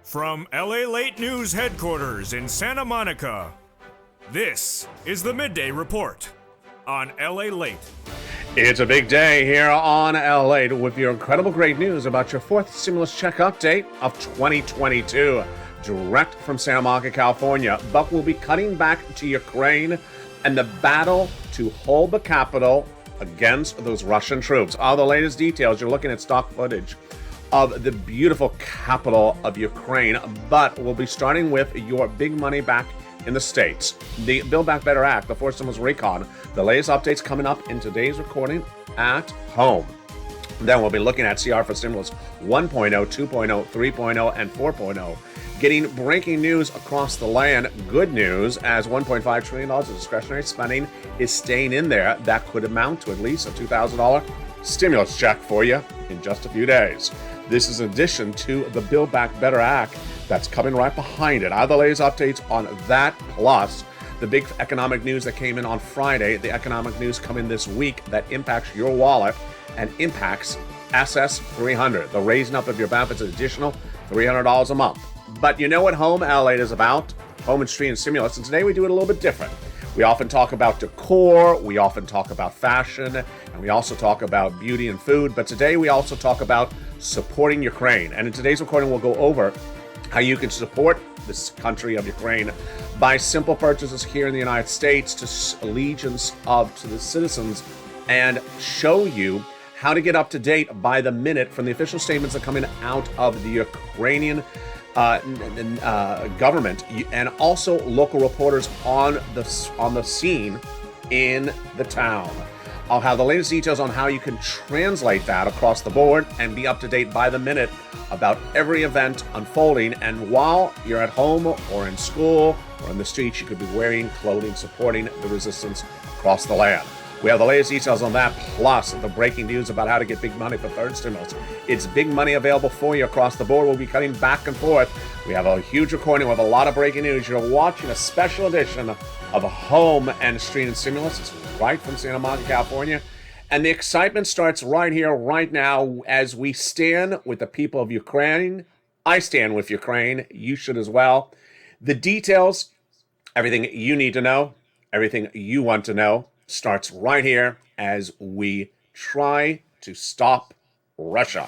From LALATE News headquarters in Santa Monica, this is the Midday Report on LALATE. It's a big day here on LALATE with your incredible great news about your fourth stimulus check update of 2022. Direct from Santa Monica, California, Buck will be cutting back to Ukraine and the battle to hold the capital against those Russian troops. All the latest details, you're looking at stock footage of the beautiful capital of Ukraine, but we'll be starting with your big money back in the States. The Build Back Better Act, the fourth stimulus recon, the latest updates coming up in today's recording at home. Then we'll be looking at CR for stimulus 1.0, 2.0, 3.0, and 4.0. Getting breaking news across the land. Good news, as $1.5 trillion of discretionary spending is staying in there. That could amount to at least a $2,000 stimulus check for you in just a few days. This is in addition to the Build Back Better Act that's coming right behind it. I have the latest updates on that, plus the big economic news that came in on Friday, the economic news coming this week that impacts your wallet and impacts SS 300, the raising up of your benefits an additional $300 a month. But you know what Home LALATE is about? Home and street and stimulus, and today we do it a little bit different. We often talk about decor, we often talk about fashion, and we also talk about beauty and food, but today we also talk about supporting Ukraine. And in today's recording, we'll go over how you can support this country of Ukraine by simple purchases here in the United States to allegiance to the citizens, and show you how to get up to date by the minute from the official statements that are coming out of the Ukrainian government, and also local reporters on the scene in the town. I'll have the latest details on how you can translate that across the board and be up to date by the minute about every event unfolding. And while you're at home or in school or in the streets, you could be wearing clothing supporting the resistance across the land. We have the latest details on that, plus the breaking news about how to get big money for third stimulus. It's big money available for you across the board. We'll be cutting back and forth. We have a huge recording with a lot of breaking news. You're watching a special edition of Home and Street and Stimulus. It's right from Santa Monica, California. And the excitement starts right here, right now, as we stand with the people of Ukraine. I stand with Ukraine. You should as well. The details, everything you need to know, everything you want to know, starts right here as we try to stop Russia.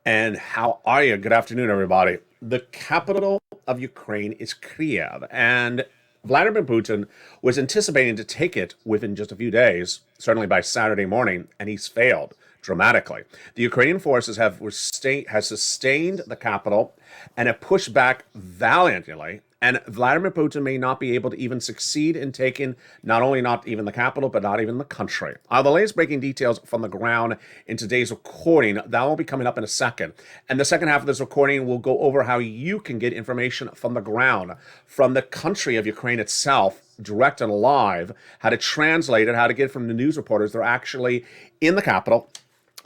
And how are you? Good afternoon, everybody. The capital of Ukraine is Kyiv, and Vladimir Putin was anticipating to take it within just a few days, certainly by Saturday morning, and he's failed dramatically. The Ukrainian forces have sustained the capital and have pushed back valiantly, and Vladimir Putin may not be able to even succeed in taking not even the capital, but not even the country. The latest breaking details from the ground in today's recording, that will be coming up in a second. And the second half of this recording will go over how you can get information from the ground, from the country of Ukraine itself, direct and live, how to translate it, how to get it from the news reporters. They're actually in the capital.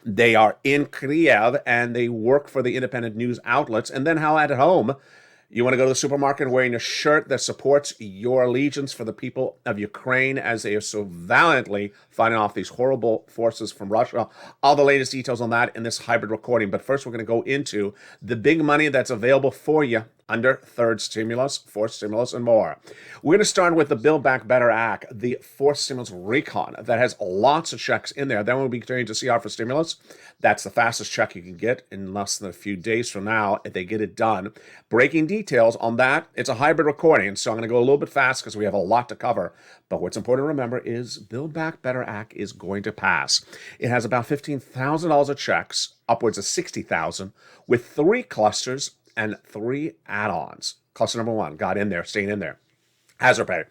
They are in Kyiv, and they work for the independent news outlets. And then how at home, you want to go to the supermarket wearing a shirt that supports your allegiance for the people of Ukraine as they are so valiantly fighting off these horrible forces from Russia. All the latest details on that in this hybrid recording. But first, we're going to go into the big money that's available for you under third stimulus, fourth stimulus, and more. We're going to start with the Build Back Better Act, the fourth stimulus recon that has lots of checks in there. Then we'll be turning to CR for stimulus. That's the fastest check you can get in less than a few days from now if they get it done. Breaking details on that. It's a hybrid recording, so I'm going to go a little bit fast because we have a lot to cover. But what's important to remember is Build Back Better Act is going to pass. It has about $15,000 of checks, upwards of $60,000, with 3 clusters and 3 add-ons. Cluster number 1, got in there, staying in there. Hazard pay.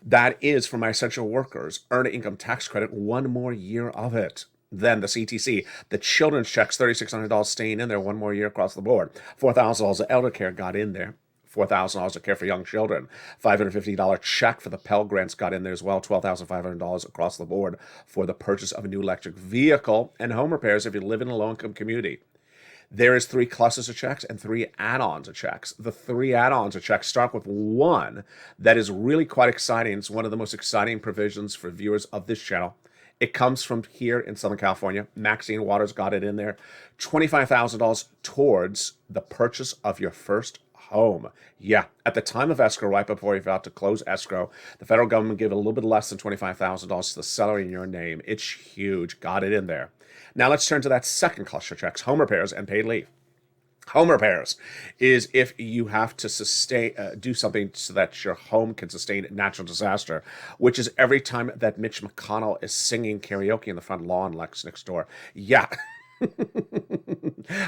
That is for my essential workers. Earned income tax credit, 1 more year of it. Then the CTC, the children's checks, $3,600 staying in there 1 more year across the board. $4,000 of elder care got in there. $4,000 of care for young children. $550 check for the Pell Grants got in there as well. $12,500 across the board for the purchase of a new electric vehicle and home repairs if you live in a low-income community. There is 3 clusters of checks and 3 add-ons of checks. The 3 add-ons of checks start with one that is really quite exciting. It's one of the most exciting provisions for viewers of this channel. It comes from here in Southern California. Maxine Waters got it in there. $25,000 towards the purchase of your first home. Yeah, at the time of escrow, right before you're about to close escrow, the federal government gave a little bit less than $25,000 to the seller in your name. It's huge. Got it in there. Now let's turn to that second cluster of checks, home repairs and paid leave. Home repairs is if you have to do something so that your home can sustain natural disaster, which is every time that Mitch McConnell is singing karaoke in the front lawn Lex next door. Yeah.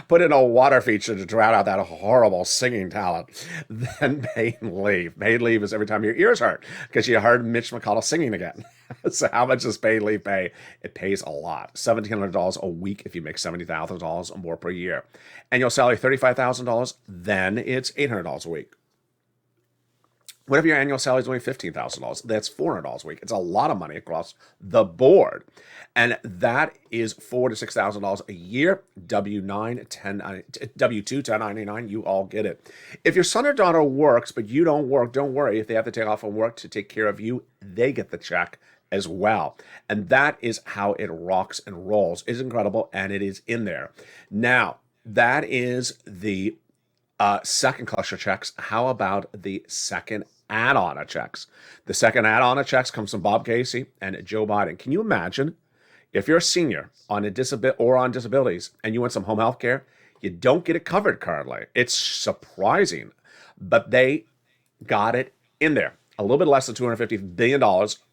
Put in a water feature to drown out that horrible singing talent. Then paid leave. Paid leave is every time your ears hurt because you heard Mitch McConnell singing again. So how much does paid leave pay? It pays a lot. $1,700 a week if you make $70,000 or more per year. Annual salary $35,000, then it's $800 a week. What if your annual salary is only $15,000? That's $400 a week. It's a lot of money across the board. And that is $4,000 to $6,000 a year. W-2, 1099, you all get it. If your son or daughter works, but you don't work, don't worry. If they have to take off from work to take care of you, they get the check as well. And that is how it rocks and rolls. It's incredible, and it is in there. Now, that is the second cluster checks. How about the second add-on of checks? The second add-on of checks comes from Bob Casey and Joe Biden. Can you imagine if you're a senior on on disabilities and you want some home health care, you don't get it covered currently? It's surprising, but they got it in there. A little bit less than $250 billion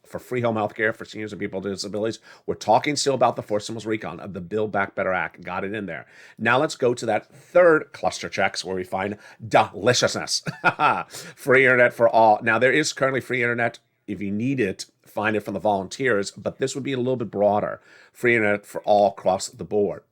for free home health care for seniors and people with disabilities. We're talking still about the fourth stimulus recon of the Build Back Better Act. Got it in there. Now let's go to that third cluster checks where we find deliciousness. Free internet for all. Now there is currently free internet. If you need it, find it from the volunteers, but this would be a little bit broader. Free internet for all across the board.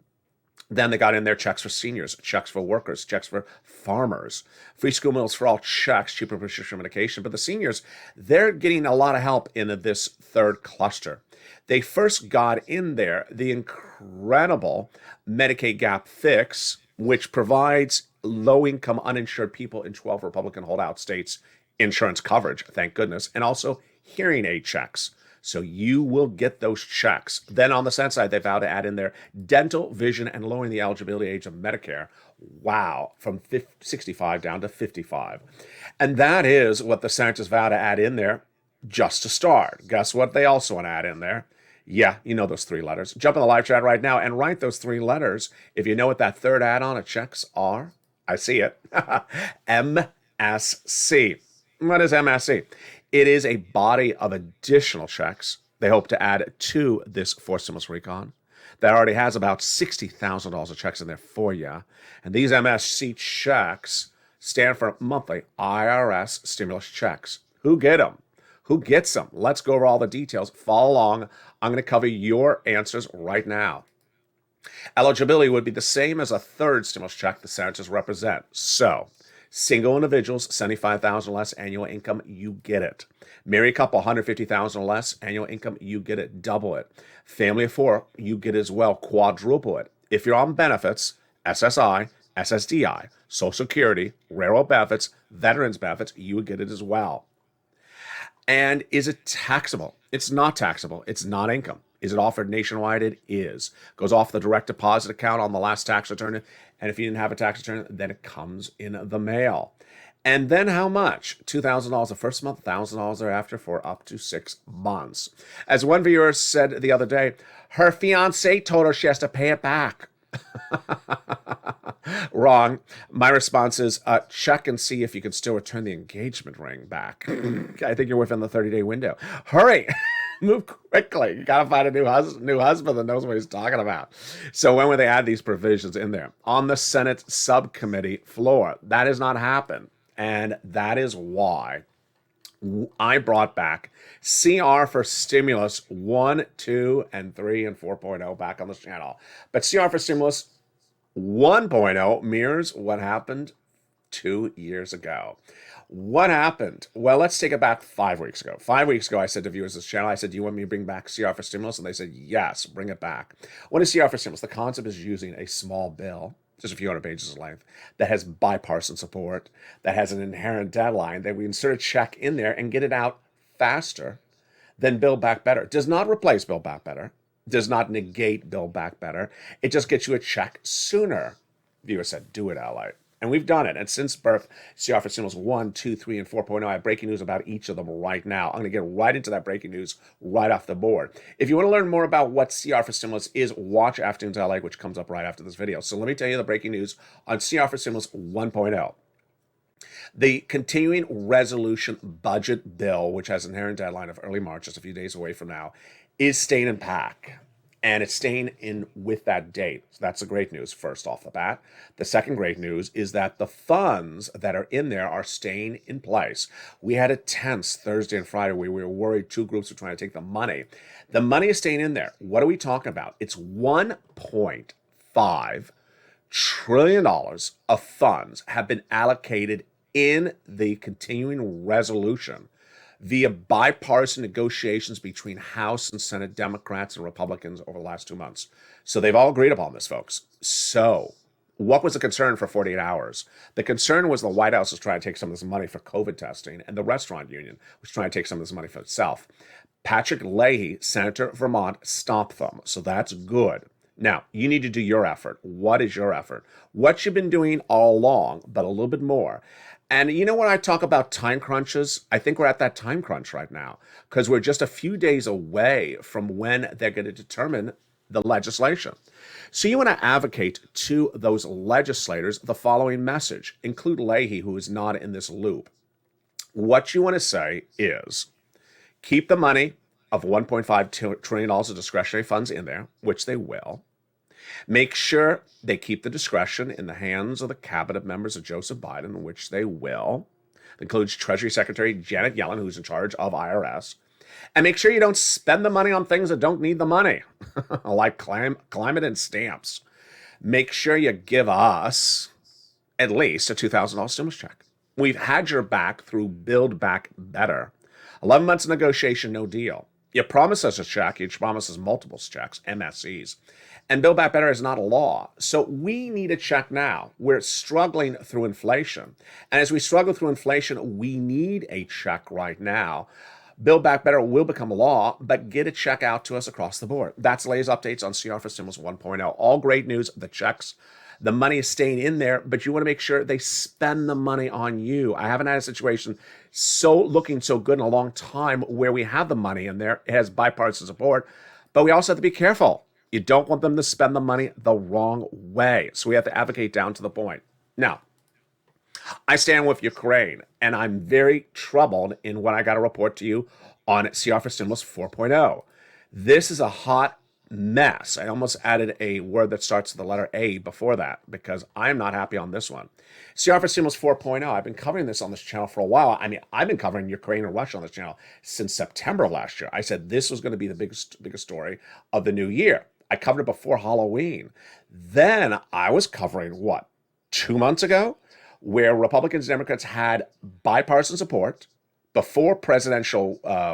Then they got in there checks for seniors, checks for workers, checks for farmers, free school meals for all checks, cheaper prescription medication. But the seniors, they're getting a lot of help in this third cluster. They first got in there the incredible Medicaid gap fix, which provides low-income uninsured people in 12 Republican holdout states insurance coverage, thank goodness, and also hearing aid checks. So you will get those checks. Then on the Senate side, they vow to add in there dental, vision, and lowering the eligibility age of Medicare. Wow, from 65 down to 55. And that is what the Senators vow to add in there just to start. Guess what they also want to add in there? Yeah, you know those 3 letters. Jump in the live chat right now and write those 3 letters. If you know what that third add-on of checks are, I see it. MSC. What is MSC? It is a body of additional checks they hope to add to this fourth stimulus recon that already has about $60,000 of checks in there for you. And these MSC checks stand for monthly IRS stimulus checks. Who get them? Who gets them? Let's go over all the details. Follow along. I'm going to cover your answers right now. Eligibility would be the same as a third stimulus check the senators represent. So, single individuals, $75,000 less annual income, you get it. Married couple, $150,000 less annual income, you get it. Double it. Family of 4, you get it as well. Quadruple it. If you're on benefits, SSI, SSDI, Social Security, railroad benefits, veterans benefits, you would get it as well. And is it taxable? It's not taxable. It's not income. Is it offered nationwide? It is. Goes off the direct deposit account on the last tax return. And if you didn't have a tax return, then it comes in the mail. And then how much? $2,000 the first month, $1,000 thereafter for up to 6 months. As one viewer said the other day, her fiance told her she has to pay it back. Wrong. My response is check and see if you can still return the engagement ring back. I think you're within the 30-day window. Hurry. Move quickly. You got to find a new husband that knows what he's talking about. So when will they add these provisions in there? On the Senate subcommittee floor. That has not happened. And that is why I brought back CR for Stimulus 1, 2, and 3, and 4.0 back on this channel. But CR for Stimulus 1.0 mirrors what happened 2 years ago. What happened? Well, let's take it back 5 weeks ago. 5 weeks ago, I said to viewers of this channel, I said, do you want me to bring back CR for Stimulus? And they said, yes, bring it back. What is CR for Stimulus? The concept is using a small bill, just a few hundred pages in length, that has bipartisan support, that has an inherent deadline, that we insert a check in there and get it out faster than Build Back Better. It does not replace Build Back Better, does not negate Build Back Better. It just gets you a check sooner. Viewer said, do it, LA. And we've done it. And since birth, CR for Stimulus 1, 2, 3, and 4.0. I have breaking news about each of them right now. I'm going to get right into that breaking news right off the board. If you want to learn more about what CR for Stimulus is, watch Afternoons LA, which comes up right after this video. So let me tell you the breaking news on CR for Stimulus 1.0. The continuing resolution budget bill, which has an inherent deadline of early March, just a few days away from now, is staying in pack. And it's staying in with that date. So that's the great news first off the bat. The second great news is that the funds that are in there are staying in place. We had a tense Thursday and Friday where we were worried two groups were trying to take the money. The money is staying in there. What are we talking about? It's $1.5 trillion of funds have been allocated in the continuing resolution via bipartisan negotiations between House and Senate Democrats and Republicans over the last 2 months. So they've all agreed upon this, folks. So what was the concern for 48 hours? The concern was the White House was trying to take some of this money for COVID testing, and the restaurant union was trying to take some of this money for itself. Patrick Leahy, Senator of Vermont, stopped them. So that's good. Now, you need to do your effort. What is your effort? What you've been doing all along, but a little bit more. And you know, when I talk about time crunches, I think we're at that time crunch right now because we're just a few days away from when they're going to determine the legislation. So you want to advocate to those legislators the following message. Include Leahy, who is not in this loop. What you want to say is keep the money of $1.5 trillion of discretionary funds in there, which they will. Make sure they keep the discretion in the hands of the cabinet members of Joseph Biden, which they will. That includes Treasury Secretary Janet Yellen, who's in charge of IRS. And make sure you don't spend the money on things that don't need the money, like climate and stamps. Make sure you give us at least a $2,000 stimulus check. We've had your back through Build Back Better. 11 months of negotiation, no deal. You promise us a check. You promise us multiple checks, MSCs. And Build Back Better is not a law. So we need a check now. We're struggling through inflation. And as we struggle through inflation, we need a check right now. Build Back Better will become a law, but get a check out to us across the board. That's the latest updates on CR for Stimulus 1.0. All great news. The checks, the money is staying in there, but you want to make sure they spend the money on you. I haven't had a situation looking so good in a long time where we have the money in there. It has bipartisan support, but we also have to be careful. You don't want them to spend the money the wrong way. So we have to advocate down to the point. Now, I stand with Ukraine, and I'm very troubled in what I got to report to you on CR for Stimulus 4.0. This is a hot mess. I almost added a word that starts with the letter A before that because I'm not happy on this one. CR for Stimulus 4.0. I've been covering this on this channel for a while. I mean, I've been covering Ukraine and Russia on this channel since September of last year. I said this was going to be the biggest story of the new year. I covered it before Halloween. Then I was covering, 2 months ago, where Republicans and Democrats had bipartisan support before President's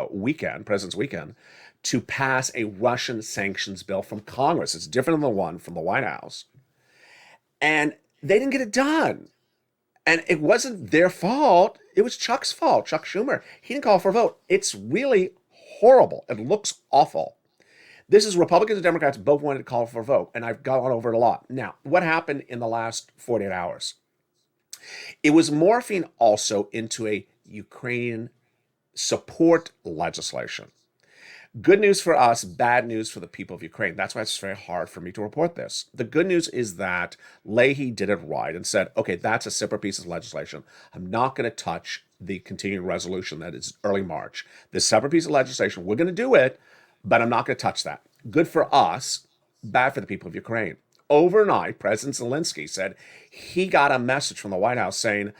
weekend, to pass a Russian sanctions bill from Congress. It's different than the one from the White House. And they didn't get it done. And it wasn't their fault. It was Chuck's fault, Chuck Schumer. He didn't call for a vote. It's really horrible. It looks awful. This is Republicans and Democrats both wanted to call for a vote, and I've gone over it a lot. Now, what happened in the last 48 hours? It was morphing also into a Ukrainian support legislation. Good news for us, bad news for the people of Ukraine. That's why it's very hard for me to report this. The good news is that Leahy did it right and said, okay, that's a separate piece of legislation. I'm not going to touch the continuing resolution that is early March. This separate piece of legislation, we're going to do it, but I'm not going to touch that. Good for us, bad for the people of Ukraine. Overnight, President Zelensky said he got a message from the White House saying,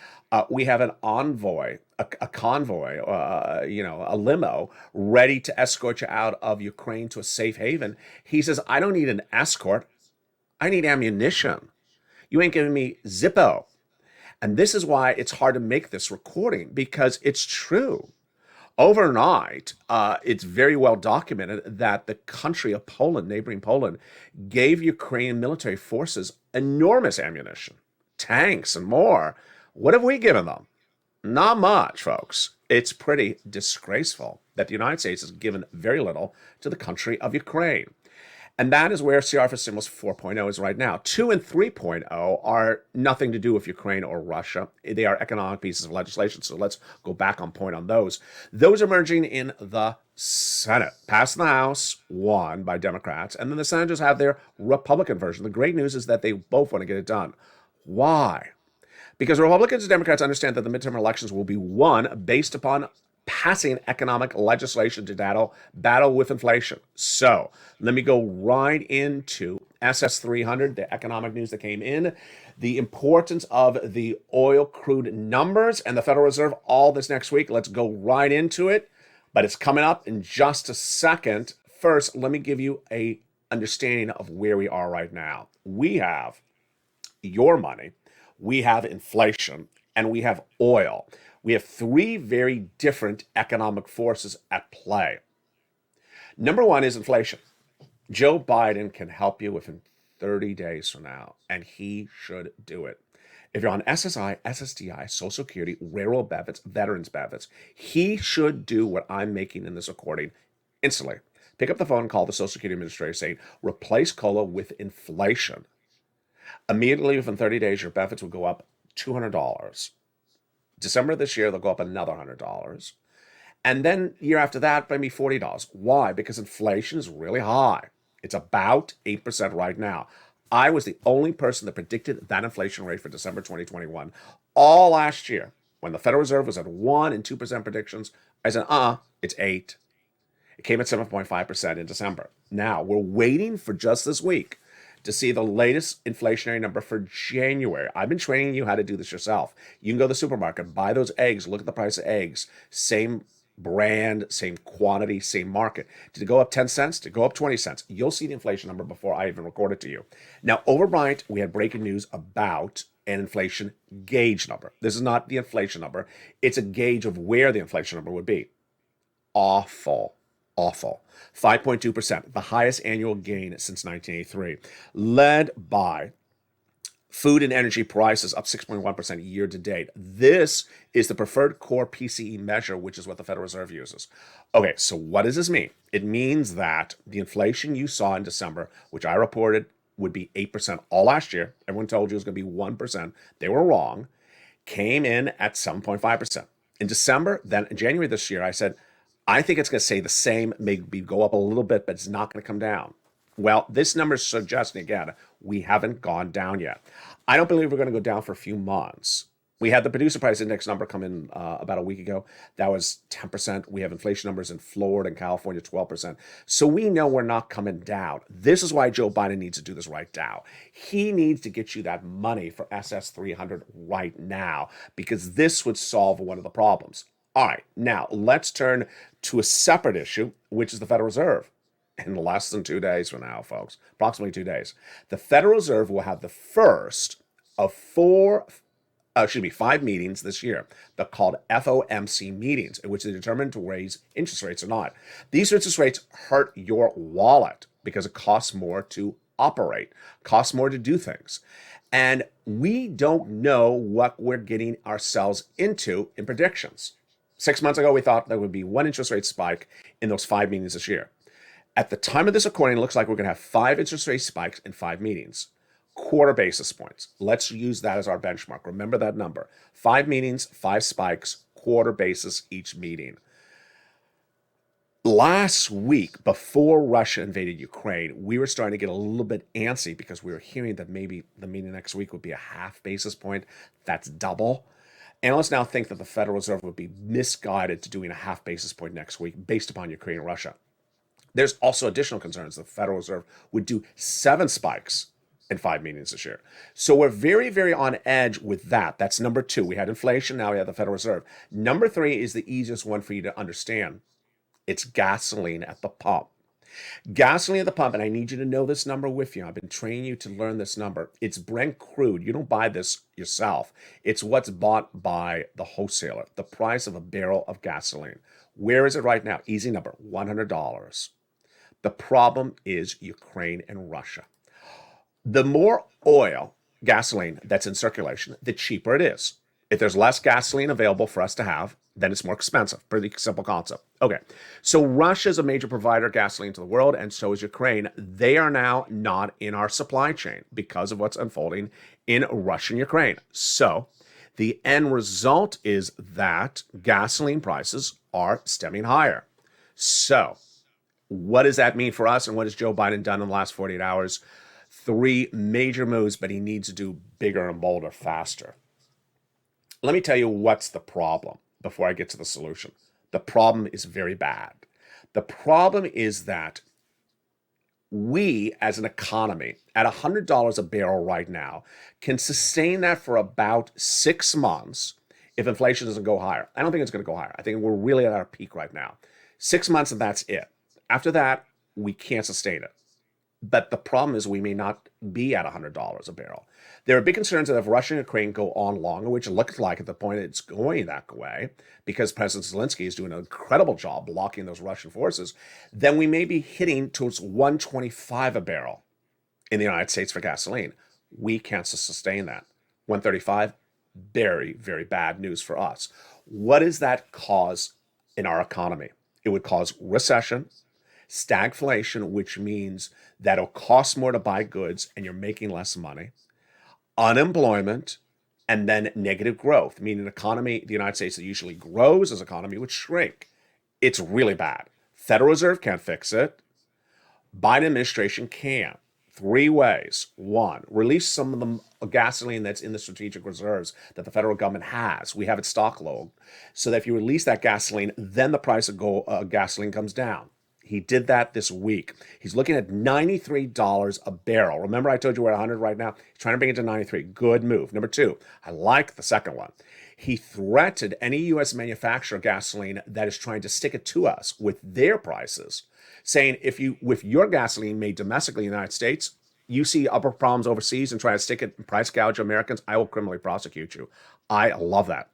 we have an envoy a convoy, a limo ready to escort you out of Ukraine to a safe haven. He says, I don't need an escort. I need ammunition. You ain't giving me Zippo. And this is why it's hard to make this recording, because it's true. Overnight, it's very well documented that the country of Poland, neighboring Poland, gave Ukrainian military forces enormous ammunition, tanks, and more. What have we given them? Not much, folks. It's pretty disgraceful that the United States has given very little to the country of Ukraine. And that is where CR for Stimulus 4.0 is right now. 2 and 3.0 are nothing to do with Ukraine or Russia. They are economic pieces of legislation. So let's go back on point on those. Those are merging in the Senate. Passed in the House, won by Democrats. And then the Senators have their Republican version. The great news is that they both want to get it done. Why? Because Republicans and Democrats understand that the midterm elections will be won based upon passing economic legislation to battle with inflation. So let me go right into SS 300, the economic news that came in, the importance of the oil crude numbers and the Federal Reserve, all this next week. Let's go right into it, but it's coming up in just a second. First, let me give you a understanding of where we are right now. We have your money, we have inflation, and we have oil. We have three very different economic forces at play. Number one is inflation. Joe Biden can help you within 30 days from now, and he should do it. If you're on SSI, SSDI, Social Security, railroad benefits, veterans benefits, he should do what I'm making in this recording instantly. Pick up the phone and call the Social Security Administrator saying, replace COLA with inflation. Immediately within 30 days, your benefits will go up $200. December of this year, they'll go up another $100. And then year after that, maybe $40. Why? Because inflation is really high. It's about 8% right now. I was the only person that predicted that inflation rate for December 2021 all last year. When the Federal Reserve was at 1% and 2% predictions, I said, it's 8. It came at 7.5% in December. Now, we're waiting for just this week to see the latest inflationary number for January. I've been training you how to do this yourself. You can go to the supermarket, buy those eggs, look at the price of eggs, same brand, same quantity, same market. Did it go up 10 cents? Did it go up 20 cents? You'll see the inflation number before I even record it to you. Now, overnight, we had breaking news about an inflation gauge number. This is not the inflation number. It's a gauge of where the inflation number would be. Awful. 5.2%, the highest annual gain since 1983, led by food and energy prices up 6.1% year to date. This is the preferred core PCE measure, which is what the Federal Reserve uses. Okay, so what does this mean? It means that the inflation you saw in December, which I reported would be 8% all last year, everyone told you it was going to be 1%. They were wrong, came in at 7.5%. In December, then in January this year, I said, I think it's going to stay the same, maybe go up a little bit, but it's not going to come down. Well, this number is suggesting, again, we haven't gone down yet. I don't believe we're going to go down for a few months. We had the producer price index number come in about a week ago. That was 10%. We have inflation numbers in Florida and California, 12%. So we know we're not coming down. This is why Joe Biden needs to do this right now. He needs to get you that money for SS 300 right now, because this would solve one of the problems. All right, now let's turn to a separate issue, which is the Federal Reserve. In less than 2 days from now, folks, approximately 2 days, the Federal Reserve will have the first of 5 meetings this year. They're called FOMC meetings, in which they determine to raise interest rates or not. These interest rates hurt your wallet because it costs more to operate, costs more to do things. And we don't know what we're getting ourselves into in predictions. 6 months ago, we thought there would be one interest rate spike in those 5 meetings this year. At the time of this recording, it looks like we're going to have 5 interest rate spikes in 5 meetings. Quarter basis points. Let's use that as our benchmark. Remember that number. 5 meetings, 5 spikes, quarter basis each meeting. Last week, before Russia invaded Ukraine, we were starting to get a little bit antsy because we were hearing that maybe the meeting next week would be a half basis point. That's double. Analysts now think that the Federal Reserve would be misguided to doing a half basis point next week based upon Ukraine and Russia. There's also additional concerns. The Federal Reserve would do 7 spikes in 5 meetings this year. So we're very, very on edge with that. That's number two. We had inflation, now we have the Federal Reserve. Number three is the easiest one for you to understand. It's gasoline at the pump. Gasoline at the pump, and I need you to know this number with you. I've been training you to learn this number. It's Brent crude. You don't buy this yourself. It's what's bought by the wholesaler, the price of a barrel of gasoline. Where is it right now? Easy number, $100. The problem is Ukraine and Russia. The more oil, gasoline that's in circulation, the cheaper it is. If there's less gasoline available for us to have, then it's more expensive. Pretty simple concept. Okay, so Russia is a major provider of gasoline to the world, and so is Ukraine. They are now not in our supply chain because of what's unfolding in Russia and Ukraine. So the end result is that gasoline prices are stemming higher. So what does that mean for us, and what has Joe Biden done in the last 48 hours? 3 major moves, but he needs to do bigger and bolder faster. Let me tell you what's the problem before I get to the solution. The problem is very bad. The problem is that we, as an economy, at $100 a barrel right now, can sustain that for about 6 months if inflation doesn't go higher. I don't think it's going to go higher. I think we're really at our peak right now. 6 months and that's it. After that, we can't sustain it. But the problem is we may not be at $100 a barrel. There are big concerns that if Russia and Ukraine go on longer, which it looks like at the point it's going that way, because President Zelensky is doing an incredible job blocking those Russian forces, then we may be hitting towards $125 a barrel in the United States for gasoline. We can't sustain that. $135, very, very bad news for us. What does that cause in our economy? It would cause recession, stagflation, which means that it'll cost more to buy goods and you're making less money, unemployment, and then negative growth, meaning an economy, the United States that usually grows as an economy, would shrink. It's really bad. Federal Reserve can't fix it. Biden administration can. 3 ways. 1, release some of the gasoline that's in the strategic reserves that the federal government has. We have it stock low, so that if you release that gasoline, then the price of gasoline comes down. He did that this week. He's looking at $93 a barrel. Remember I told you we're at 100 right now? He's trying to bring it to 93. Good move. Number 2, I like the second one. He threatened any U.S. manufacturer of gasoline that is trying to stick it to us with their prices, saying if your gasoline made domestically in the United States, you see upper problems overseas and try to stick it and price gouge Americans, I will criminally prosecute you. I love that.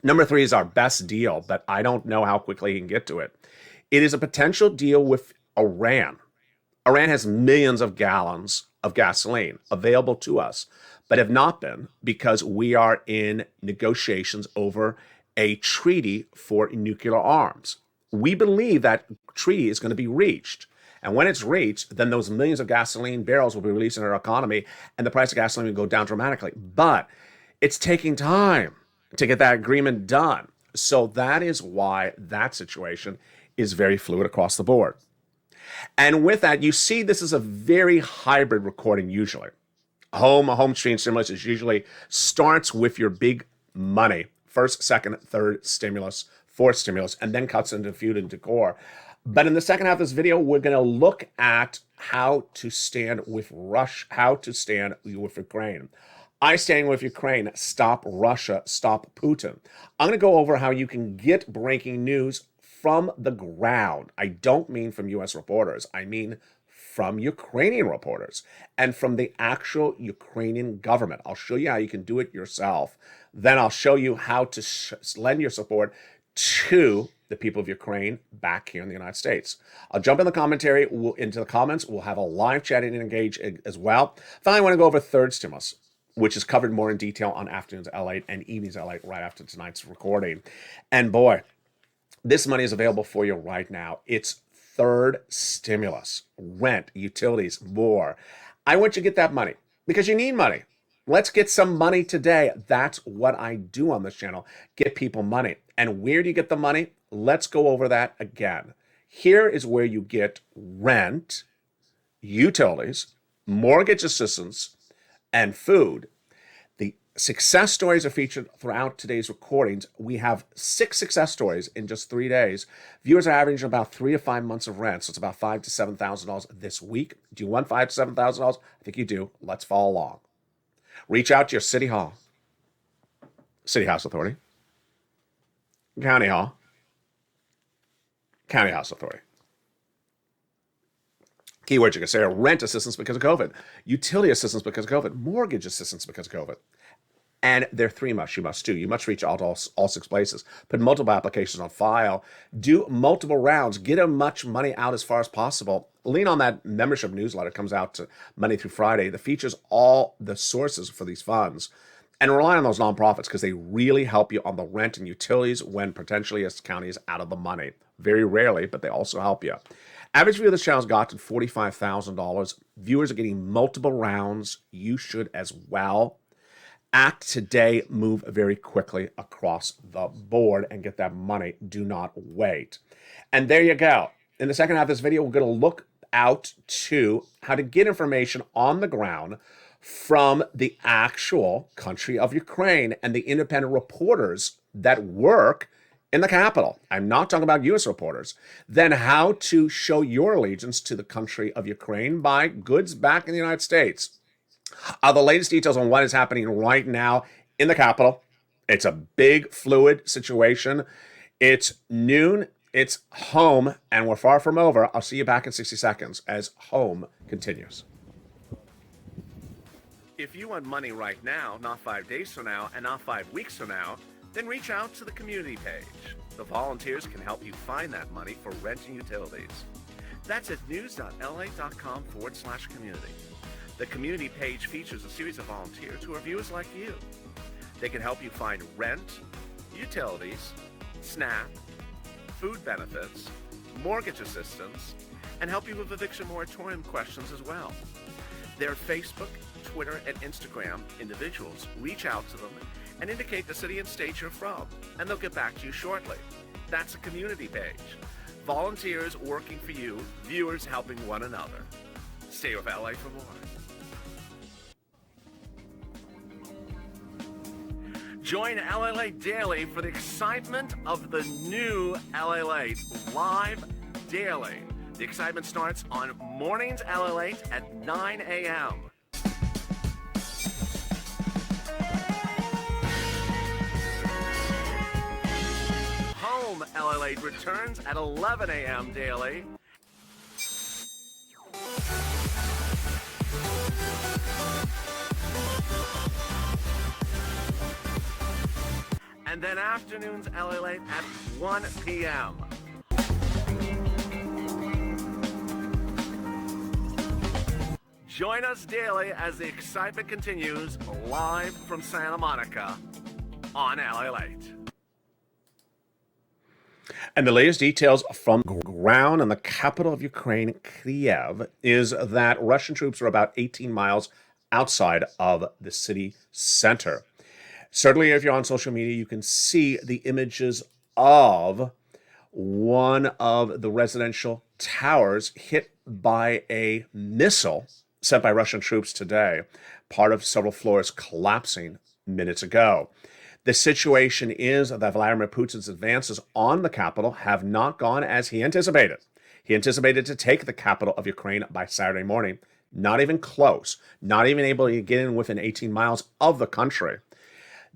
Number 3 is our best deal, but I don't know how quickly he can get to it. It is a potential deal with Iran. Iran has millions of gallons of gasoline available to us, but have not been because we are in negotiations over a treaty for nuclear arms. We believe that treaty is going to be reached. And when it's reached, then those millions of gasoline barrels will be released in our economy and the price of gasoline will go down dramatically. But it's taking time to get that agreement done. So that is why that situation is very fluid across the board. And with that, you see this is a very hybrid recording usually. A home stream stimulus is usually starts with your big money, first, second, third stimulus, fourth stimulus, and then cuts into food and decor. But in the second half of this video, we're going to look at how to stand with Ukraine. I stand with Ukraine. Stop Russia. Stop Putin. I'm going to go over how you can get breaking news from the ground. I don't mean from U.S. reporters. I mean from Ukrainian reporters and from the actual Ukrainian government. I'll show you how you can do it yourself. Then I'll show you how to lend your support to the people of Ukraine back here in the United States. I'll jump in the commentary, into the comments. We'll have a live chat and engage as well. Finally, I want to go over third stimulus, which is covered more in detail on Afternoons LALATE and Evenings LALATE right after tonight's recording. And boy, this money is available for you right now. It's third stimulus, rent, utilities, more. I want you to get that money because you need money. Let's get some money today. That's what I do on this channel, get people money. And where do you get the money? Let's go over that again. Here is where you get rent, utilities, mortgage assistance, and food. The Success stories are featured throughout today's recordings. We have 6 success stories in just 3 days. Viewers are averaging about 3 to 5 months of rent, so it's about $5,000 to $7,000 this week. Do you want $5,000 to $7,000? I think you do. Let's follow along. Reach out to your city hall, city house authority, county hall, county house authority. Keywords you can say are rent assistance because of COVID, utility assistance because of COVID, mortgage assistance because of COVID. And there are 3 musts you must do. You must reach out to all 6 places, put multiple applications on file, do multiple rounds, get as much money out as far as possible. Lean on that membership newsletter. It comes out to Monday through Friday that features all the sources for these funds. And rely on those nonprofits because they really help you on the rent and utilities when potentially a county is out of the money. Very rarely, but they also help you. Average view of this channel has gotten $45,000. Viewers are getting multiple rounds. You should as well. Act today, move very quickly across the board and get that money. Do not wait. And there you go. In the second half of this video, we're going to look out to how to get information on the ground from the actual country of Ukraine and the independent reporters that work in the capital. I'm not talking about U.S. reporters. Then how to show your allegiance to the country of Ukraine by goods back in the United States. The latest details on what is happening right now in the capital. It's a big, fluid situation. It's noon. It's home, and we're far from over. I'll see you back in 60 seconds as home continues. If you want money right now, not 5 days from now, and not 5 weeks from now, then reach out to the community page. The volunteers can help you find that money for rent and utilities. That's at news.lalate.com/community. The community page features a series of volunteers who are viewers like you. They can help you find rent, utilities, SNAP, food benefits, mortgage assistance, and help you with eviction moratorium questions as well. Their Facebook, Twitter, and Instagram individuals reach out to them and indicate the city and state you're from, and they'll get back to you shortly. That's a community page. Volunteers working for you, viewers helping one another. Stay with LA for more. Join LALATE Daily for the excitement of the new LALATE live daily. The excitement starts on mornings LALATE at 9 a.m. Home LALATE returns at 11 a.m. daily. And then afternoons LALATE at 1 p.m. Join us daily as the excitement continues live from Santa Monica on LALATE. And the latest details from ground in the capital of Ukraine, Kyiv, is that Russian troops are about 18 miles outside of the city center. Certainly, if you're on social media, you can see the images of one of the residential towers hit by a missile sent by Russian troops today, part of several floors collapsing minutes ago. The situation is that Vladimir Putin's advances on the capital have not gone as he anticipated. He anticipated to take the capital of Ukraine by Saturday morning. Not even close, not even able to get in within 18 miles of the country.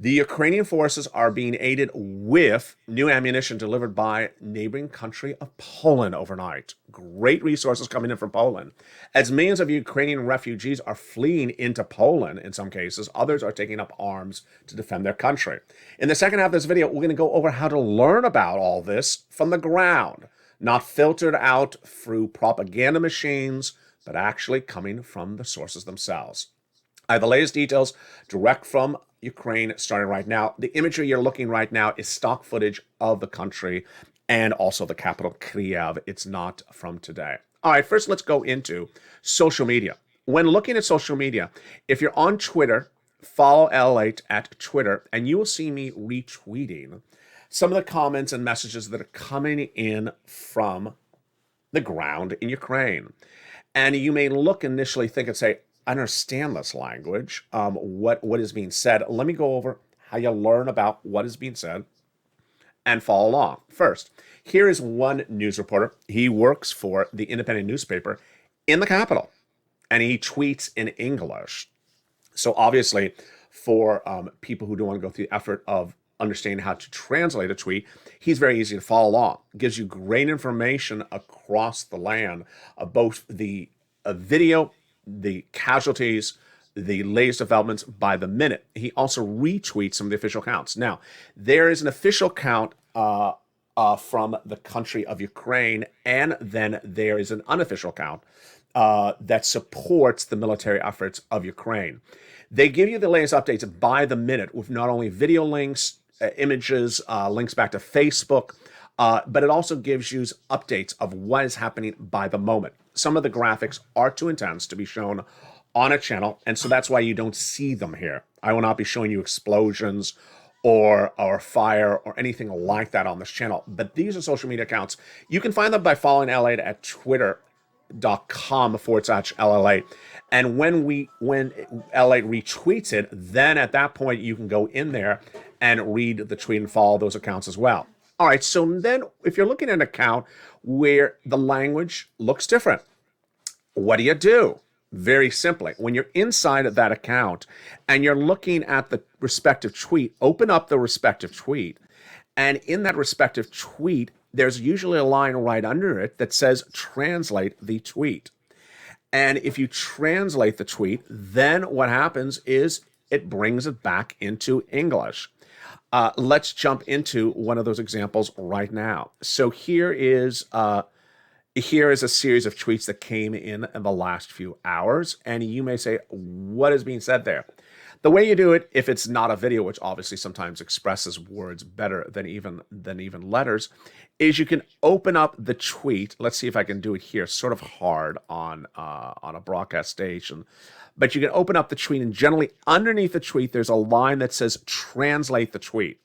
The Ukrainian forces are being aided with new ammunition delivered by neighboring country of Poland overnight. Great resources coming in from Poland. As millions of Ukrainian refugees are fleeing into Poland, in some cases, others are taking up arms to defend their country. In the second half of this video, we're going to go over how to learn about all this from the ground, not filtered out through propaganda machines, but actually coming from the sources themselves. I have the latest details direct from Ukraine starting right now. The imagery you're looking right now is stock footage of the country and also the capital, Kyiv. It's not from today. All right, first let's go into social media. When looking at social media, if you're on Twitter, follow LALATE at Twitter, and you will see me retweeting some of the comments and messages that are coming in from the ground in Ukraine. And you may look initially, think and say, understand this language, what is being said, let me go over how you learn about what is being said and follow along. First, here is one news reporter. He works for the independent newspaper in the capital, and he tweets in English. So obviously, for people who don't want to go through the effort of understanding how to translate a tweet, he's very easy to follow along. Gives you great information across the land of both the video, the casualties, the latest developments by the minute. He also retweets some of the official accounts. Now, there is an official count from the country of Ukraine, and then there is an unofficial count that supports the military efforts of Ukraine. They give you the latest updates by the minute with not only video links, images, links back to Facebook, but it also gives you updates of what is happening by the moment. Some of the graphics are too intense to be shown on a channel, and so that's why you don't see them here. I will not be showing you explosions or fire or anything like that on this channel, but these are social media accounts. You can find them by following LALATE at twitter.com/LALATE. And when LALATE retweets it, then at that point you can go in there and read the tweet and follow those accounts as well. All right, so then if you're looking at an account where the language looks different, what do? Very simply, when you're inside of that account and you're looking at the respective tweet, open up the respective tweet. And in that respective tweet, there's usually a line right under it that says translate the tweet. And if you translate the tweet, then what happens is it brings it back into English. Let's jump into one of those examples right now. So here is a series of tweets that came in the last few hours, and you may say, what is being said there? The way you do it, if it's not a video, which obviously sometimes expresses words better than even letters, is you can open up the tweet. Let's see if I can do it here. Sort of hard on a broadcast station, but you can open up the tweet, and generally underneath the tweet, there's a line that says translate the tweet.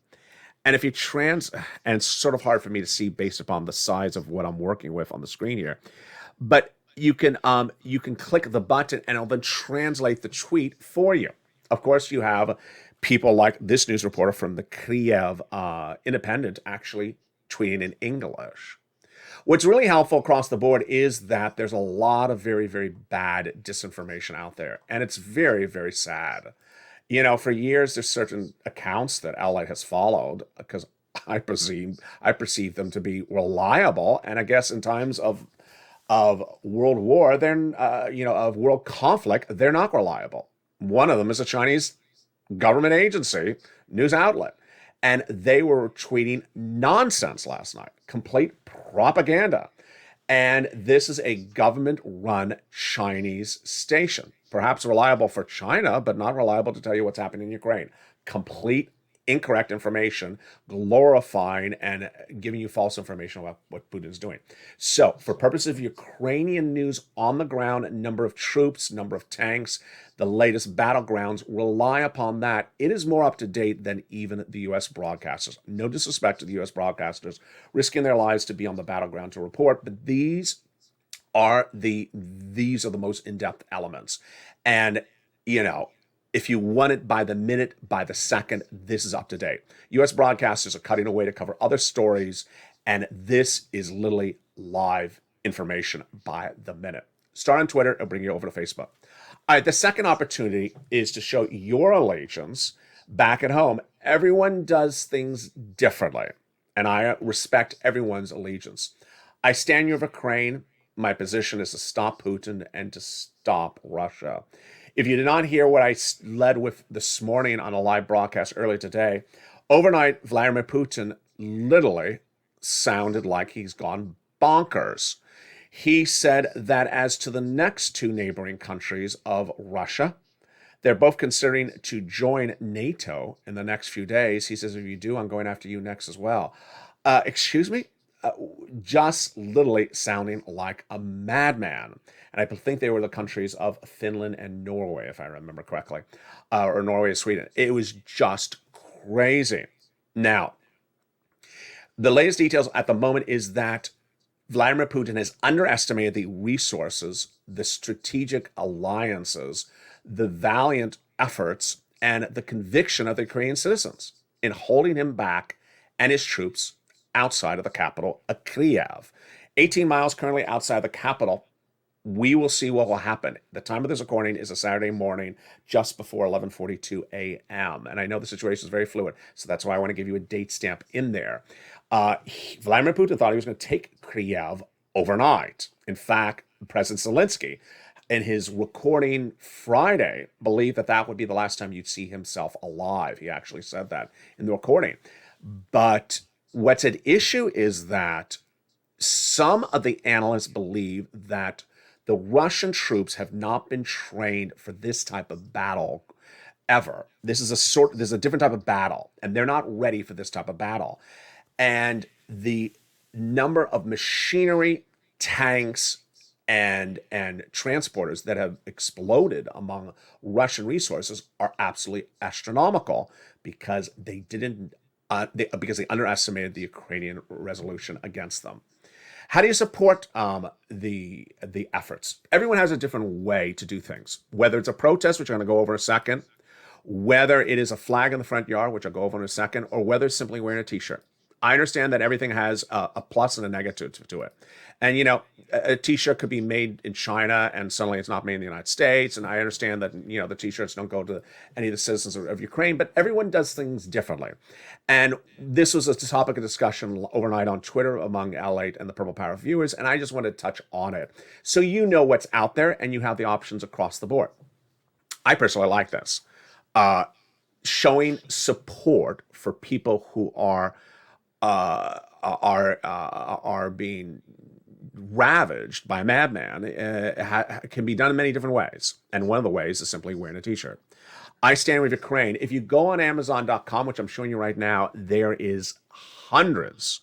And if you and it's sort of hard for me to see based upon the size of what I'm working with on the screen here, but you can click the button and it'll then translate the tweet for you. Of course, you have people like this news reporter from the Kiev Independent actually tweeting in English. What's really helpful across the board is that there's a lot of very, very bad disinformation out there, and it's very, very sad. You know, for years, there's certain accounts that LALATE has followed because I perceive them to be reliable. And I guess in times of world war, of world conflict, they're not reliable. One of them is a Chinese government agency news outlet, and they were tweeting nonsense last night, complete propaganda. And this is a government-run Chinese station. Perhaps reliable for China, but not reliable to tell you what's happening in Ukraine. Complete incorrect information, glorifying and giving you false information about what Putin is doing. So, for purposes of Ukrainian news on the ground, number of troops, number of tanks, the latest battlegrounds, rely upon that. It is more up to date than even the U.S. broadcasters. No disrespect to the U.S. broadcasters risking their lives to be on the battleground to report, but these are the most in-depth elements. And, if you want it by the minute, by the second, this is up to date. U.S. broadcasters are cutting away to cover other stories, and this is literally live information by the minute. Start on Twitter, it'll bring you over to Facebook. All right, the second opportunity is to show your allegiance back at home. Everyone does things differently, and I respect everyone's allegiance. I stand with Ukraine. My position is to stop Putin and to stop Russia. If you did not hear what I led with this morning on a live broadcast earlier today, overnight, Vladimir Putin literally sounded like he's gone bonkers. He said that as to the next two neighboring countries of Russia, they're both considering to join NATO in the next few days. He says, if you do, I'm going after you next as well. Excuse me? Just literally sounding like a madman. And I think they were the countries of Finland and Norway, if I remember correctly, or Norway and Sweden. It was just crazy. Now, the latest details at the moment is that Vladimir Putin has underestimated the resources, the strategic alliances, the valiant efforts, and the conviction of the Ukrainian citizens in holding him back and his troops outside of the capital, Kyiv. 18 miles currently outside the capital. We will see what will happen. The time of this recording is a Saturday morning, just before 11:42 a.m. And I know the situation is very fluid, so that's why I want to give you a date stamp in there. Vladimir Putin thought he was going to take Kyiv overnight. In fact, President Zelensky, in his recording Friday, believed that that would be the last time you'd see himself alive. He actually said that in the recording. But what's at issue is that some of the analysts believe that the Russian troops have not been trained for this type of battle ever. This is a different type of battle, and they're not ready for this type of battle. And the number of machinery, tanks, and transporters that have exploded among Russian resources are absolutely astronomical because they underestimated the Ukrainian resolution against them. How do you support the efforts? Everyone has a different way to do things. Whether it's a protest, which I'm going to go over in a second, whether it is a flag in the front yard, which I'll go over in a second, or whether it's simply wearing a T-shirt. I understand that everything has a plus and a negative to it. And, you know, a T-shirt could be made in China and suddenly it's not made in the United States. And I understand that, you know, the T-shirts don't go to any of the citizens of Ukraine, but everyone does things differently. And this was a topic of discussion overnight on Twitter among LALATE and the Purple Power viewers. And I just wanted to touch on it. So you know what's out there and you have the options across the board. I personally like this. Showing support for people who are being ravaged by a madman can be done in many different ways. And one of the ways is simply wearing a T-shirt. I stand with Ukraine. If you go on Amazon.com, which I'm showing you right now, there is hundreds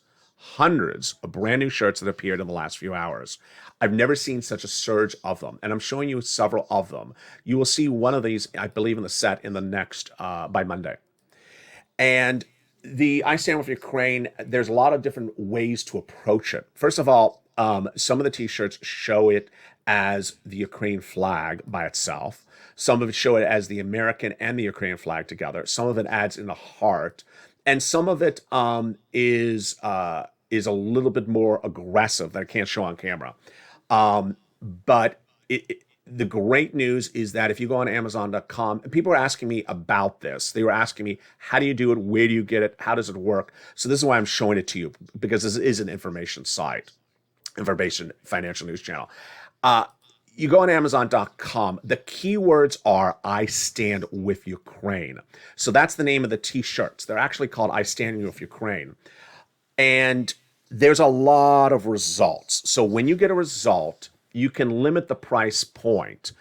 of brand new shirts that appeared in the last few hours. I've never seen such a surge of them, and I'm showing you several of them. You will see one of these, I believe, in the set in the next, by Monday. And the I Stand With Ukraine, there's a lot of different ways to approach it. First of all, some of the T-shirts show it as the Ukraine flag by itself. Some of it show it as the American and the Ukrainian flag together. Some of it adds in a heart. And some of it is a little bit more aggressive that I can't show on camera. But the great news is that if you go on Amazon.com, people are asking me about this. They were asking me, how do you do it? Where do you get it? How does it work? So this is why I'm showing it to you, because this is an information site, information financial news channel. You go on Amazon.com. The keywords are I Stand With Ukraine. So that's the name of the T-shirts. They're actually called I Stand With Ukraine. And there's a lot of results. So when you get a result, you can limit the price point.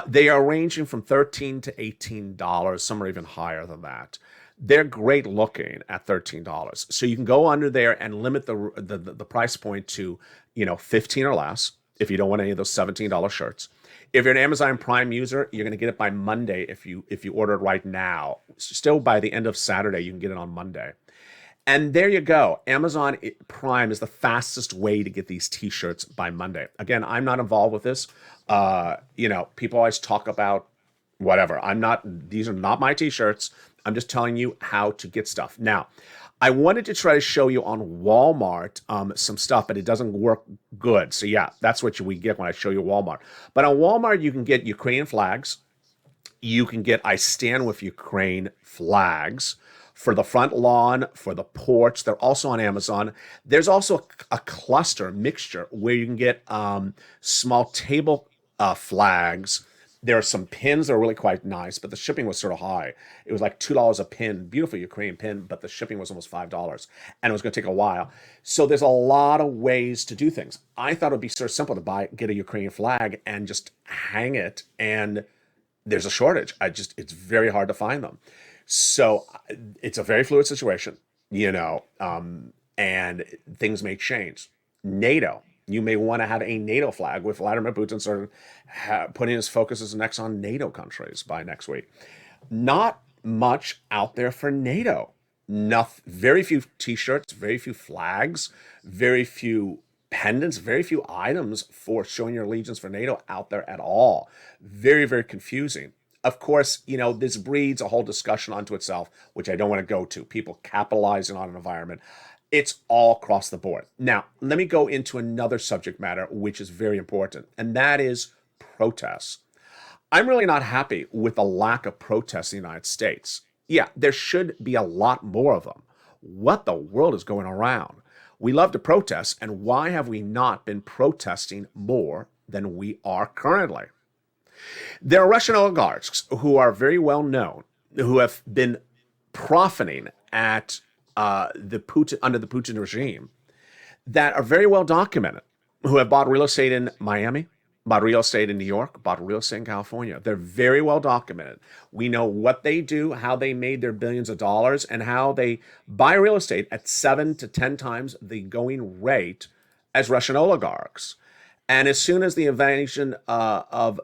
They are ranging from $13 to $18. Some are even higher than that. They're great looking at $13. So you can go under there and limit the price point to, you know, 15 or less if you don't want any of those $17 shirts. If you're an Amazon Prime user, you're going to get it by Monday if you order it right now. Still by the end of Saturday, you can get it on Monday. And there you go. Amazon Prime is the fastest way to get these T-shirts by Monday. Again, I'm not involved with this. You know, people always talk about whatever. These are not my T-shirts. I'm just telling you how to get stuff. Now, I wanted to try to show you on Walmart some stuff, but it doesn't work good. So yeah, that's what we get when I show you Walmart. But on Walmart, you can get Ukrainian flags. You can get I Stand With Ukraine flags for the front lawn, for the porch. They're also on Amazon. There's also a cluster, mixture, where you can get small table flags. There are some pins that are really quite nice, but the shipping was sort of high. It was like $2 a pin, beautiful Ukrainian pin, but the shipping was almost $5, and it was going to take a while. So there's a lot of ways to do things. I thought it would be sort of simple to get a Ukrainian flag and just hang it, and there's a shortage. It's very hard to find them. So it's a very fluid situation, you know, and things may change. NATO. You may want to have a NATO flag with Vladimir Putin sort of putting his focuses next on NATO countries by next week. Not much out there for NATO. Very few T-shirts, very few flags, very few pendants, very few items for showing your allegiance for NATO out there at all. Very, very confusing. Of course, this breeds a whole discussion onto itself, which I don't want to go to. People capitalizing on an environment. It's all across the board. Now, let me go into another subject matter, which is very important, and that is protests. I'm really not happy with the lack of protests in the United States. Yeah, there should be a lot more of them. What the world is going around? We love to protest, and why have we not been protesting more than we are currently? There are Russian oligarchs who are very well known, who have been profiting at under the Putin regime, that are very well documented, who have bought real estate in Miami, bought real estate in New York, bought real estate in California. They're very well documented. We know what they do, how they made their billions of dollars, and how they buy real estate at 7 to 10 times the going rate as Russian oligarchs. And as soon as the invasion of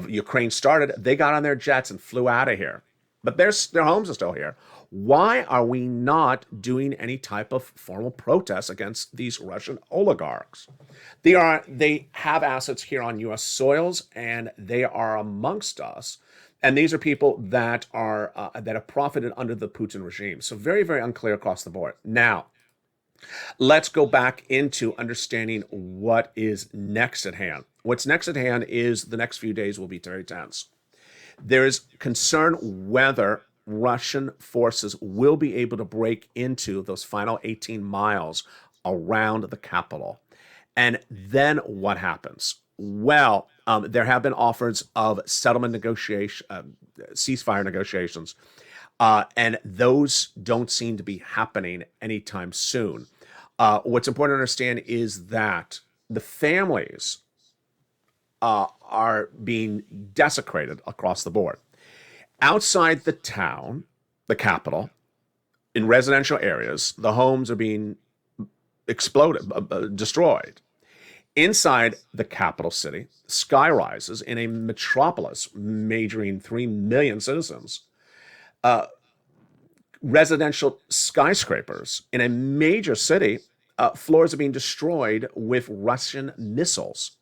Ukraine started, they got on their jets and flew out of here. But their homes are still here. Why are we not doing any type of formal protest against these Russian oligarchs? They have assets here on U.S. soils, and they are amongst us. And these are people that have profited under the Putin regime. So very, very unclear across the board. Now, let's go back into understanding what is next at hand. What's next at hand is the next few days will be very tense. There is concern whether Russian forces will be able to break into those final 18 miles around the capital. And then what happens? Well, there have been offers of settlement ceasefire negotiations, and those don't seem to be happening anytime soon. What's important to understand is that the families are being desecrated across the board. Outside the town, the capital, in residential areas, the homes are being exploded, destroyed. Inside the capital city, sky rises in a metropolis majoring 3 million citizens. Residential skyscrapers in a major city, floors are being destroyed with Russian missiles.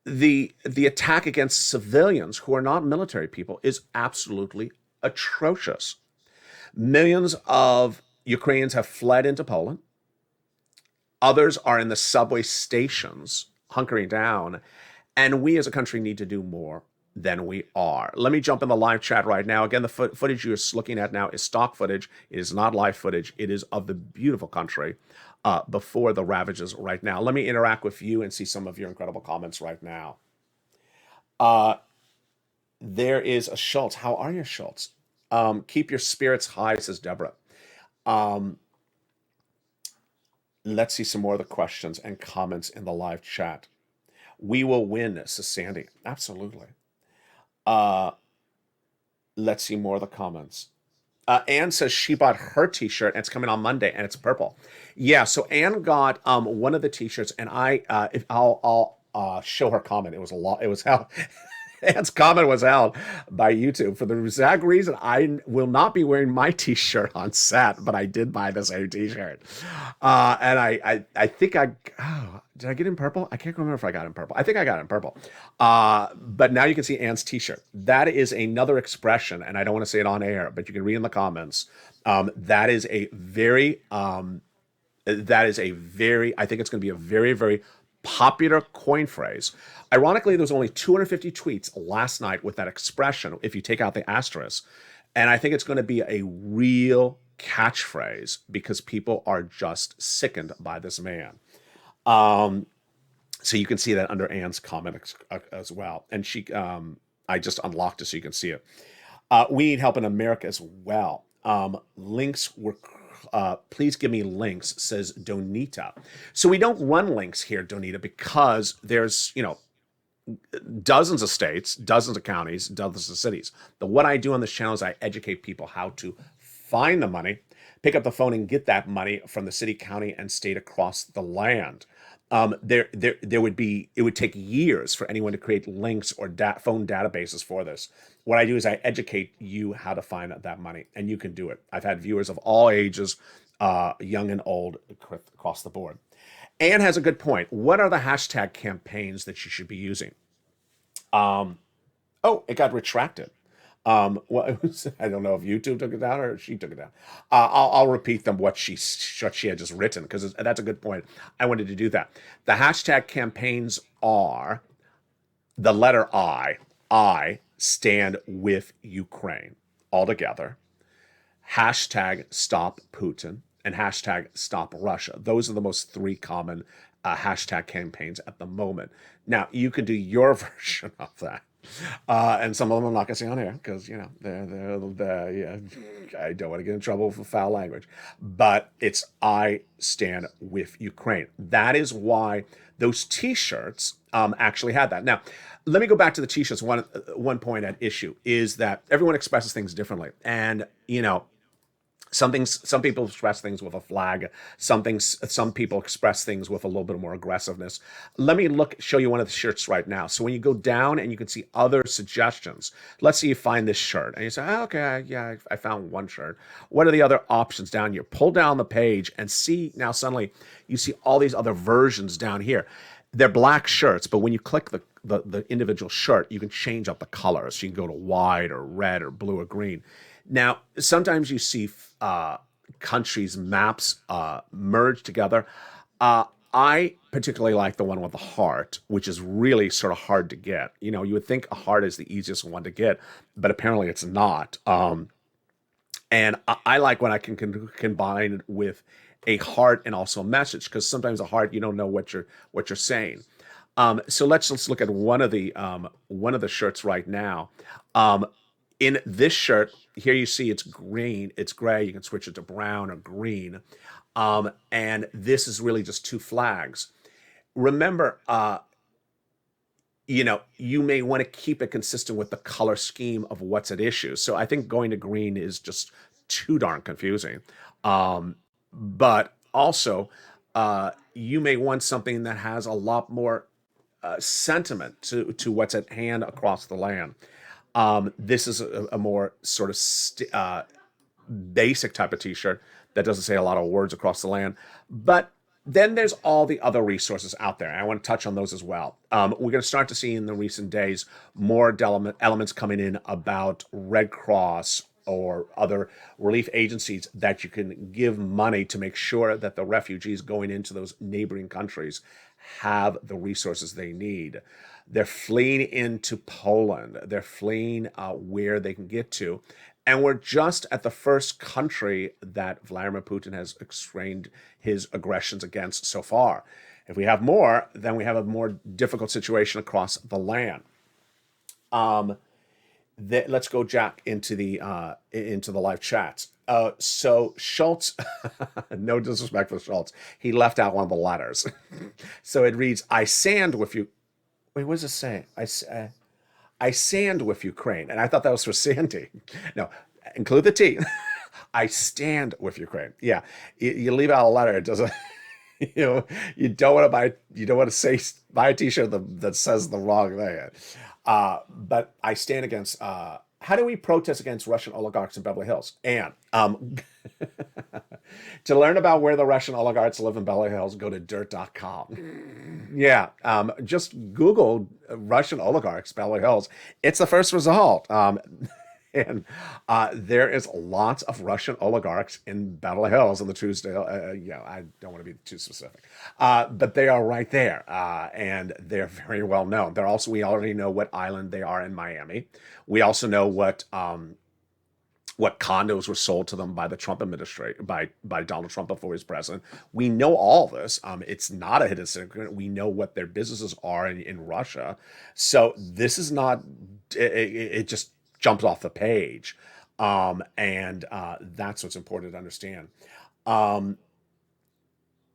The attack against civilians who are not military people is absolutely atrocious. Millions of Ukrainians have fled into Poland. Others are in the subway stations, hunkering down. And we as a country need to do more than we are. Let me jump in the live chat right now. Again, the footage you're looking at now is stock footage. It is not live footage. It is of the beautiful country before the ravages right now. Let me interact with you and see some of your incredible comments right now. There is a Schultz. How are you, Schultz? Keep your spirits high, says Deborah. Let's see some more of the questions and comments in the live chat. We will win, says Sandy. Absolutely. Let's see more of the comments. Anne says she bought her t-shirt and it's coming on Monday and it's purple. Yeah, so Anne got one of the t-shirts, and I'll show her comment. It was a lot. It was how Anne's comment was held by YouTube for the exact reason I will not be wearing my t-shirt on set, but I did buy the same t-shirt. And I think did I get in purple? I can't remember if I got in purple. I think I got in purple. But now you can see Anne's t-shirt. That is another expression, and I don't want to say it on air, but you can read in the comments. That is a very, I think it's going to be a very, very popular coin phrase. Ironically, there was only 250 tweets last night with that expression, if you take out the asterisk. And I think it's going to be a real catchphrase because people are just sickened by this man. So you can see that under Anne's comment as well. And I just unlocked it so you can see it. We need help in America as well. Links were please give me links, says Donita. So we don't run links here, Donita, because there's, dozens of states, dozens of counties, dozens of cities. What I do on this channel is I educate people how to find the money, pick up the phone and get that money from the city, county, and state across the land. there would be, it would take years for anyone to create links or phone databases for this. What I do is I educate you how to find that money, and you can do it. I've had viewers of all ages, young and old, across the board. Anne has a good point. What are the hashtag campaigns that you should be using? Oh, it got retracted. Well, I don't know if YouTube took it down or she took it down. I'll repeat them what she had just written, because that's a good point. I wanted to do that. The hashtag campaigns are the letter I. I stand with Ukraine, all together. Hashtag stop Putin and hashtag stop Russia. Those are the most three common hashtag campaigns at the moment. Now, you can do your version of that. And some of them I'm not going to say on air because, you know, yeah, I don't want to get in trouble for foul language. But it's I stand with Ukraine. That is why those T-shirts actually had that. Now, let me go back to the T-shirts. One point at issue is that everyone expresses things differently. And, you know, some people express things with a flag. Some people express things with a little bit more aggressiveness. Let me show you one of the shirts right now. So when you go down and you can see other suggestions, let's say you find this shirt and you say, oh, okay, yeah, I found one shirt. What are the other options down here? Pull down the page and see, now suddenly you see all these other versions down here. They're black shirts, but when you click the individual shirt, you can change up the colors. So you can go to white or red or blue or green. Now, sometimes you see countries' maps merged together. I particularly like the one with the heart, which is really sort of hard to get. You know, you would think a heart is the easiest one to get, but apparently it's not. And I like when I can combine it with a heart and also a message, because sometimes a heart, you don't know what you're saying. So let's look at one of the shirts right now. In this shirt, here you see it's green, it's gray. You can switch it to brown or green. And this is really just two flags. Remember, you know, you may want to keep it consistent with the color scheme of what's at issue. So I think going to green is just too darn confusing. But also, you may want something that has a lot more sentiment to what's at hand across the land. This is a more sort of basic type of T-shirt that doesn't say a lot of words across the land. But then there's all the other resources out there. I want to touch on those as well. We're going to start to see in the recent days more elements coming in about Red Cross or other relief agencies that you can give money to make sure that the refugees going into those neighboring countries have the resources they need. They're fleeing into Poland. They're fleeing where they can get to. And we're just at the first country that Vladimir Putin has explained his aggressions against so far. If we have more, then we have a more difficult situation across the land. Let's go, Jack, into the live chats. So Schultz, no disrespect for Schultz, he left out one of the letters. So it reads, I stand with you. Wait, what does it say? I stand with Ukraine. And I thought that was for Sandy. No, include the T. I stand with Ukraine. Yeah, you leave out a letter. It doesn't, you don't want to buy a T-shirt that says the wrong thing. But I stand against, how do we protest against Russian oligarchs in Beverly Hills? And to learn about where the Russian oligarchs live in Beverly Hills, go to dirt.com. Yeah, just Google Russian oligarchs, Beverly Hills. It's the first result. And there is lots of Russian oligarchs in Beverly Hills in the Truesdale. I don't want to be too specific, but they are right there, and they're very well known. We already know what island they are in Miami. We also know what condos were sold to them by the Trump administration, by Donald Trump before he was president. We know all this. It's not a hidden secret. We know what their businesses are in Russia. So this is not. It just jumps off the page. And that's what's important to understand.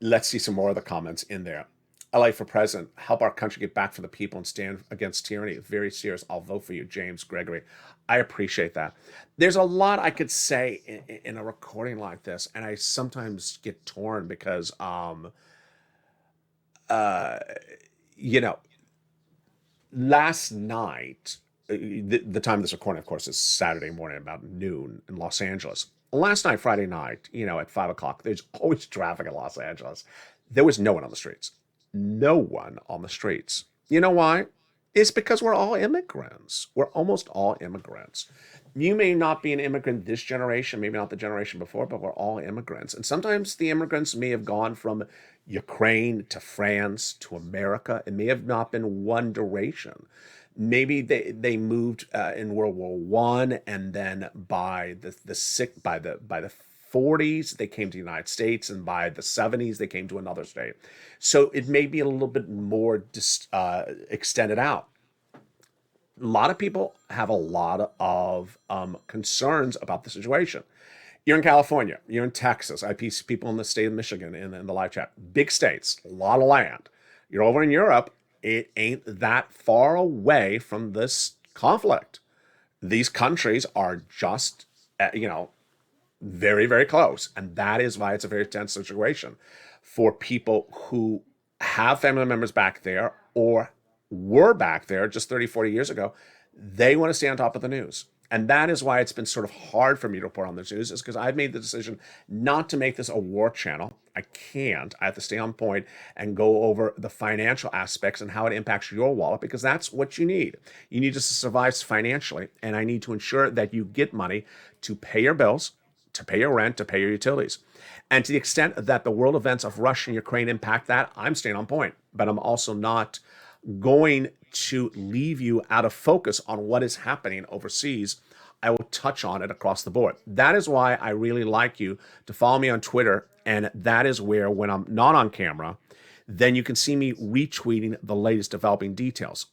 Let's see some more of the comments in there. LA for president, help our country get back for the people and stand against tyranny. Very serious. I'll vote for you, James Gregory. I appreciate that. There's a lot I could say in a recording like this, and I sometimes get torn because you know, last night, the time of this recording, of course, is Saturday morning about noon in Los Angeles. Last night, Friday night, at 5 o'clock, there's always traffic in Los Angeles. There was no one on the streets. No one on the streets. You know why? It's because we're all immigrants. We're almost all immigrants. You may not be an immigrant this generation, maybe not the generation before, but we're all immigrants. And sometimes the immigrants may have gone from Ukraine to France to America. It may have not been one duration. Maybe they moved in World War One, and then by the 40s they came to the United States, and by the 70s they came to another state. So it may be a little bit more extended out. A lot of people have a lot of concerns about the situation. You're in California, you're in Texas. I see people in the state of Michigan in the live chat. Big states, a lot of land. You're over in Europe. It ain't that far away from this conflict. These countries are just, very, very close. And that is why it's a very tense situation for people who have family members back there or were back there just 30, 40 years ago. They want to stay on top of the news. And that is why it's been sort of hard for me to report on this news, is because I've made the decision not to make this a war channel. I can't. I have to stay on point and go over the financial aspects and how it impacts your wallet, because that's what you need. You need to survive financially, and I need to ensure that you get money to pay your bills, to pay your rent, to pay your utilities. And to the extent that the world events of Russia and Ukraine impact that, I'm staying on point. But I'm also not going to leave you out of focus on what is happening overseas. I will touch on it across the board. That is why I really like you to follow me on Twitter. And that is where, when I'm not on camera, then you can see me retweeting the latest developing details.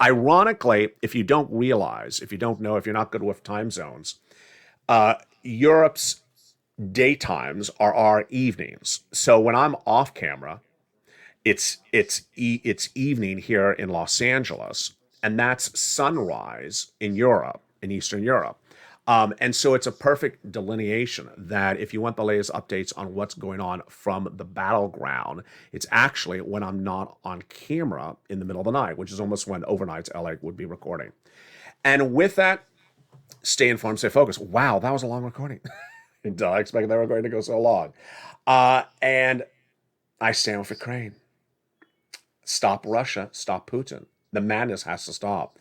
Ironically, if you don't realize, if you don't know, if you're not good with time zones, Europe's daytimes are our evenings. So when I'm off camera, it's evening here in Los Angeles, and that's sunrise in Europe, in Eastern Europe. And so it's a perfect delineation that if you want the latest updates on what's going on from the battleground, it's actually when I'm not on camera in the middle of the night, which is almost when overnight LA would be recording. And with that, stay informed, stay focused. Wow, that was a long recording. I expected that recording to go so long. And I stand with Ukraine. Stop Russia, stop Putin. The madness has to stop.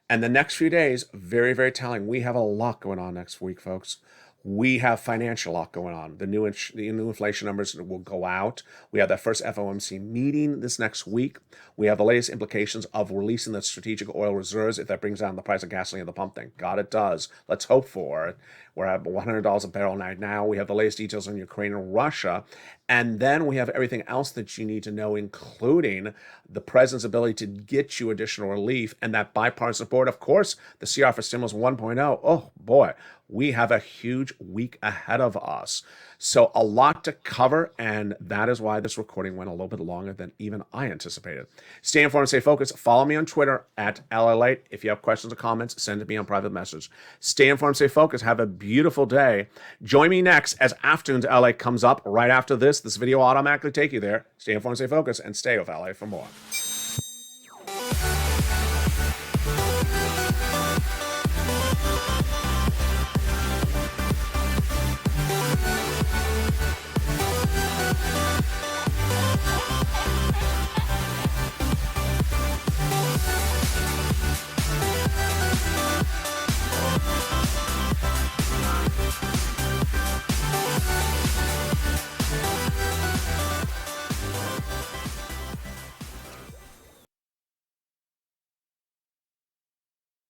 And the next few days, very, very telling. We have a lot going on next week, folks. We have financial lot going on. The new inflation numbers will go out. We have that first FOMC meeting this next week. We have the latest implications of releasing the strategic oil reserves, if that brings down the price of gasoline at the pump. Thank God it does. Let's hope for it. We're at $100 a barrel right now. We have the latest details on Ukraine and Russia. And then we have everything else that you need to know, including the president's ability to get you additional relief and that bipartisan support. Of course, the CR for Stimulus 1.0. Oh, boy. We have a huge week ahead of us. So a lot to cover, and that is why this recording went a little bit longer than even I anticipated. Stay informed, stay focused. Follow me on Twitter at LALATE. If you have questions or comments, send it to me on private message. Stay informed, stay focused. Have a beautiful day. Join me next as Afternoons LA comes up right after this. This video will automatically take you there. Stay informed, stay focused, and stay with LA for more.